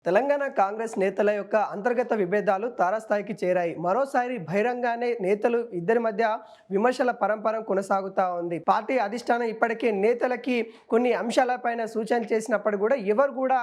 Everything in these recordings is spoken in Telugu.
తెలంగాణ కాంగ్రెస్ నేతల యొక్క అంతర్గత విభేదాలు తారాస్థాయికి చేరాయి. మరోసారి బహిరంగానే నేతలు ఇద్దరి మధ్య విమర్శల పరంపర కొనసాగుతా ఉంది. పార్టీ అధిష్టానం ఇప్పటికే నేతలకి కొన్ని అంశాలపైన సూచన చేసినప్పుడు కూడా ఎవరు కూడా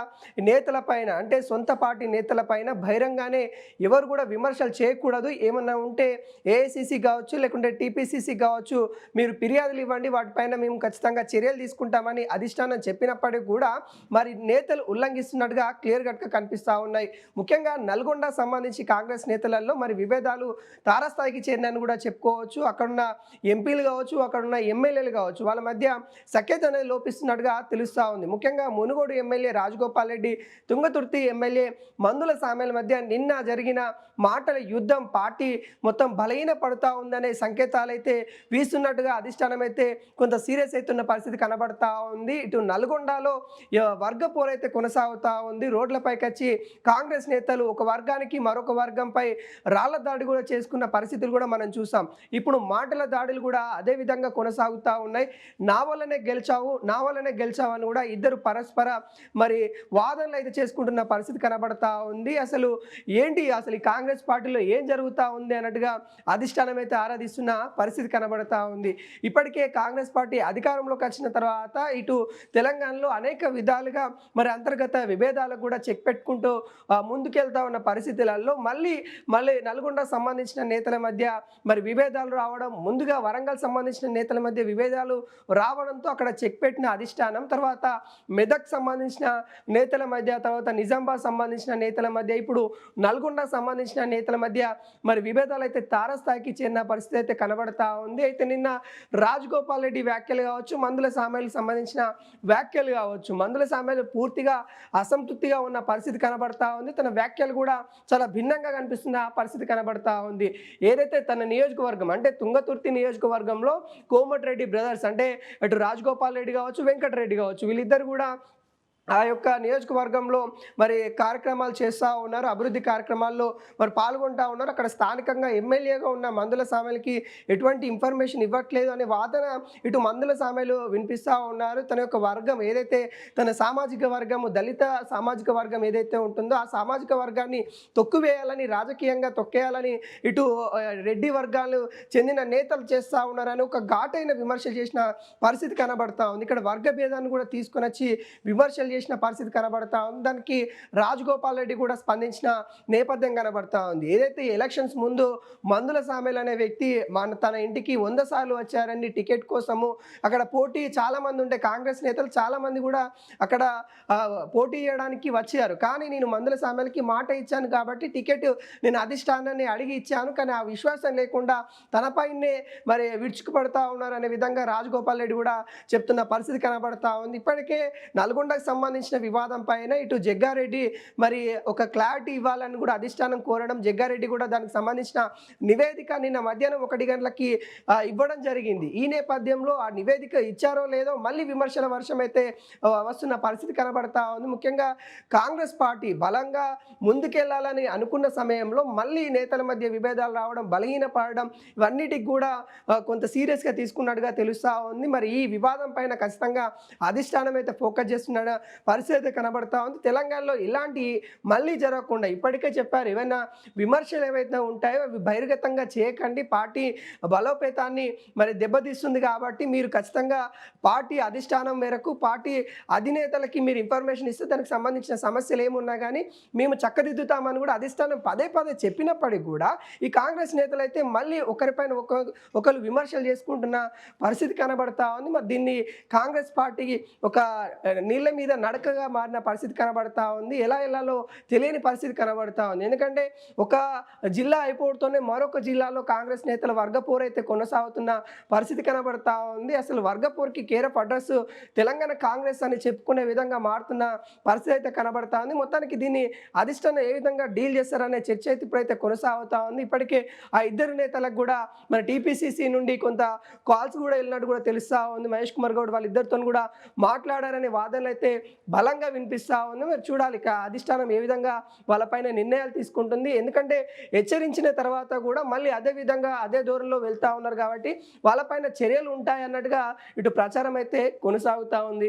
నేతలపైన అంటే సొంత పార్టీ నేతలపైన బహిరంగానే ఎవరు కూడా విమర్శలు చేయకూడదు. ఏమన్నా ఉంటే ఏఐసిసి కావచ్చు, లేకుంటే టీపీసీసీ కావచ్చు, మీరు ఫిర్యాదులు ఇవ్వండి, వాటిపైన మేము ఖచ్చితంగా చర్యలు తీసుకుంటామని అధిష్టానం చెప్పినప్పటికీ కూడా మరి నేతలు ఉల్లంఘిస్తున్నట్టుగా క్లియర్ కట్ కనిపిస్తూ ఉన్నాయి. ముఖ్యంగా నల్గొండ సంబంధించి కాంగ్రెస్ నేతలలో మరి విభేదాలు తారాస్థాయికి చేరినని కూడా చెప్పుకోవచ్చు. అక్కడున్న ఎంపీలు కావచ్చు, అక్కడున్న ఎమ్మెల్యేలు కావచ్చు, వాళ్ళ మధ్య సఖ్యత అనేది లోపిస్తున్నట్టుగా తెలుస్తూ ఉంది. ముఖ్యంగా మునుగోడు ఎమ్మెల్యే రాజగోపాల్ రెడ్డి, తుంగతుర్తి ఎమ్మెల్యే మందుల సామెల మధ్య నిన్న జరిగిన మాటల యుద్ధం పార్టీ మొత్తం బలహీన పడుతూ ఉందనే సంకేతాలు అయితే వీస్తున్నట్టుగా అధిష్టానం అయితే కొంత సీరియస్ అవుతున్న పరిస్థితి కనబడతా ఉంది. ఇటు నల్గొండలో వర్గ పోరైతే కొనసాగుతూ ఉంది. రోడ్లపై వచ్చి కాంగ్రెస్ నేతలు ఒక వర్గానికి మరొక వర్గంపై రాళ్ల దాడి కూడా చేసుకున్న పరిస్థితులు కూడా మనం చూసాం. ఇప్పుడు మాటల దాడులు కూడా అదే విధంగా కొనసాగుతూ ఉన్నాయి. నా వల్లనే గెలిచావు అని కూడా ఇద్దరు పరస్పర మరి వాదనలు అయితే చేసుకుంటున్న పరిస్థితి కనబడతా ఉంది. అసలు ఈ కాంగ్రెస్ పార్టీలో ఏం జరుగుతూ ఉంది అన్నట్టుగా అధిష్టానం అయితే ఆరాధిస్తున్న పరిస్థితి కనబడతా ఉంది. ఇప్పటికే కాంగ్రెస్ పార్టీ అధికారంలోకి వచ్చిన తర్వాత ఇటు తెలంగాణలో అనేక విధాలుగా మరి అంతర్గత విభేదాలకు కూడా చెక్ పెట్టుకుంటూ ముందుకెళ్తా ఉన్న పరిస్థితులలో మళ్ళీ నల్గొండ సంబంధించిన నేతల మధ్య మరి విభేదాలు రావడం, ముందుగా వరంగల్ సంబంధించిన నేతల మధ్య విభేదాలు రావడంతో అక్కడ చెక్ పెట్టిన అధిష్టానం, తర్వాత మెదక్ సంబంధించిన నేతల మధ్య, తర్వాత నిజామాబాద్ సంబంధించిన నేతల మధ్య, ఇప్పుడు నల్గొండ సంబంధించిన నేతల మధ్య మరి విభేదాలు అయితే తారస్థాయికి చేరిన పరిస్థితి అయితే కనబడతా ఉంది. అయితే నిన్న రాజగోపాల్ రెడ్డి వ్యాఖ్యలు కావచ్చు, మందుల సామెలకు సంబంధించిన వ్యాఖ్యలు కావచ్చు, మందుల సామెలు పూర్తిగా అసంతృప్తిగా ఉన్న పరిస్థితి కనబడతా ఉంది. తన వ్యాఖ్యలు కూడా చాలా భిన్నంగా కనిపిస్తున్న పరిస్థితి కనబడతా ఉంది. ఏదైతే తన నియోజకవర్గం అంటే తుంగతుర్తి నియోజకవర్గంలో కోమటిరెడ్డి బ్రదర్స్ అంటే అటు రాజగోపాల్ రెడ్డి కావచ్చు, వెంకటరెడ్డి కావచ్చు, వీళ్ళిద్దరు కూడా ఆ యొక్క నియోజకవర్గంలో మరి కార్యక్రమాలు చేస్తూ ఉన్నారు. అభివృద్ధి కార్యక్రమాల్లో మరి పాల్గొంటూ ఉన్నారు. అక్కడ స్థానికంగా ఎమ్మెల్యేగా ఉన్న మందుల సామెలకి ఎటువంటి ఇన్ఫర్మేషన్ ఇవ్వట్లేదు అనే వాదన ఇటు మందుల సామెలు వినిపిస్తూ ఉన్నారు. తన యొక్క వర్గం ఏదైతే తన సామాజిక వర్గము దళిత సామాజిక వర్గం ఏదైతే ఉంటుందో ఆ సామాజిక వర్గాన్ని తొక్కువేయాలని, రాజకీయంగా తొక్కేయాలని ఇటు రెడ్డి వర్గాలు చెందిన నేతలు చేస్తూ ఉన్నారని ఒక ఘాటైన విమర్శలు చేసిన పరిస్థితి కనబడతా ఉంది. ఇక్కడ వర్గ భేదాన్ని కూడా తీసుకొని వచ్చి విమర్శలు చేసిన పరిస్థితి కనబడతా ఉంది. దానికి రాజగోపాల్ రెడ్డి కూడా స్పందించిన నేపథ్యం కనబడతా ఉంది. ఏదైతే ఎలక్షన్స్ ముందు మందుల సామెల్ అనే వ్యక్తి తన ఇంటికి 100 సార్లు వచ్చారని టికెట్ కోసము, అక్కడ పోటీ చాలా మంది ఉంటే కాంగ్రెస్ నేతలు చాలా మంది కూడా అక్కడ పోటీ చేయడానికి వచ్చారు. కానీ నేను మందుల సామెలకి మాట ఇచ్చాను కాబట్టి టికెట్ నేను అధిష్టానాన్ని అడిగి ఇచ్చాను, కానీ ఆ విశ్వాసం లేకుండా తనపైనే మరి విరుచుకుపడతా ఉన్నారు అనే విధంగా రాజగోపాల్ రెడ్డి కూడా చెప్తున్న పరిస్థితి కనబడతా ఉంది. ఇప్పటికే నల్గొండకు సంబంధించిన వివాదం పైన ఇటు జగ్గారెడ్డి మరి ఒక క్లారిటీ ఇవ్వాలని కూడా అధిష్టానం కోరడం, జగ్గారెడ్డి కూడా దానికి సంబంధించిన నివేదిక నిన్న మధ్యాహ్నం 1 గంటలకి ఇవ్వడం జరిగింది. ఈ నేపథ్యంలో ఆ నివేదిక ఇచ్చారో లేదో మళ్ళీ విమర్శల వర్షం అయితే వస్తున్న పరిస్థితి కనబడతా ఉంది. ముఖ్యంగా కాంగ్రెస్ పార్టీ బలంగా ముందుకెళ్లాలని అనుకున్న సమయంలో మళ్ళీ నేతల మధ్య విభేదాలు రావడం, బలహీన పడడం, ఇవన్నిటికి కూడా కొంత సీరియస్గా తీసుకున్నట్టుగా తెలుస్తూ ఉంది. మరి ఈ వివాదం పైన ఖచ్చితంగా అధిష్టానం అయితే ఫోకస్ చేస్తున్న పరిస్థితి కనబడతా ఉంది. తెలంగాణలో ఇలాంటి మళ్ళీ జరగకుండా ఇప్పటికే చెప్పారు, ఏమైనా విమర్శలు ఏవైతే ఉంటాయో అవి బహిర్గతంగా చేయకండి, పార్టీ బలోపేతాన్ని మరి దెబ్బతీస్తుంది కాబట్టి మీరు ఖచ్చితంగా పార్టీ అధిష్టానం మేరకు పార్టీ అధినేతలకి మీరు ఇన్ఫర్మేషన్ ఇస్తే దానికి సంబంధించిన సమస్యలు ఏమున్నా కానీ మేము చక్కదిద్దుతామని కూడా అధిష్టానం పదే చెప్పినప్పటికీ కూడా ఈ కాంగ్రెస్ నేతలు అయితే మళ్ళీ ఒకరిపైన ఒకరు విమర్శలు చేసుకుంటున్న పరిస్థితి కనబడతా ఉంది. మరి దీన్ని కాంగ్రెస్ పార్టీకి ఒక నీళ్ళ మీద నడకగా మారిన పరిస్థితి కనబడతా ఉంది. ఎలాలో తెలియని పరిస్థితి కనబడతా ఉంది. ఎందుకంటే ఒక జిల్లా అయిపోతూనే మరొక జిల్లాలో కాంగ్రెస్ నేతల వర్గపోరు అయితే కొనసాగుతున్న పరిస్థితి కనబడతా ఉంది. అసలు వర్గపోరుకి care of address Telangana Congress అని చెప్పుకునే విధంగా మారుతున్న పరిస్థితి అయితే కనబడతా ఉంది. మొత్తానికి దీన్ని అధిష్టానం ఏ విధంగా డీల్ చేస్తారనే చర్చ అయితే ఇప్పుడైతే కొనసాగుతా ఉంది. ఇప్పటికే ఆ ఇద్దరు నేతలకు కూడా మన టీపీసీసీ నుండి కొంత కాల్స్ కూడా వెళ్ళినట్టు కూడా తెలుస్తా ఉంది. మహేష్ కుమార్ గౌడ్ వాళ్ళిద్దరితో కూడా మాట్లాడారనే వాదనలు అయితే బలంగా వినిపిస్తూ ఉంది. మరి చూడాలి ఇక అధిష్టానం ఏ విధంగా వాళ్ళపైన నిర్ణయాలు తీసుకుంటుంది. ఎందుకంటే హెచ్చరించిన తర్వాత కూడా మళ్ళీ అదే విధంగా అదే దూరంలో వెళ్తూ ఉన్నారు కాబట్టి వాళ్ళపైన చర్యలు ఉంటాయన్నట్టుగా ఇటు ప్రచారం అయితే కొనసాగుతూ ఉంది.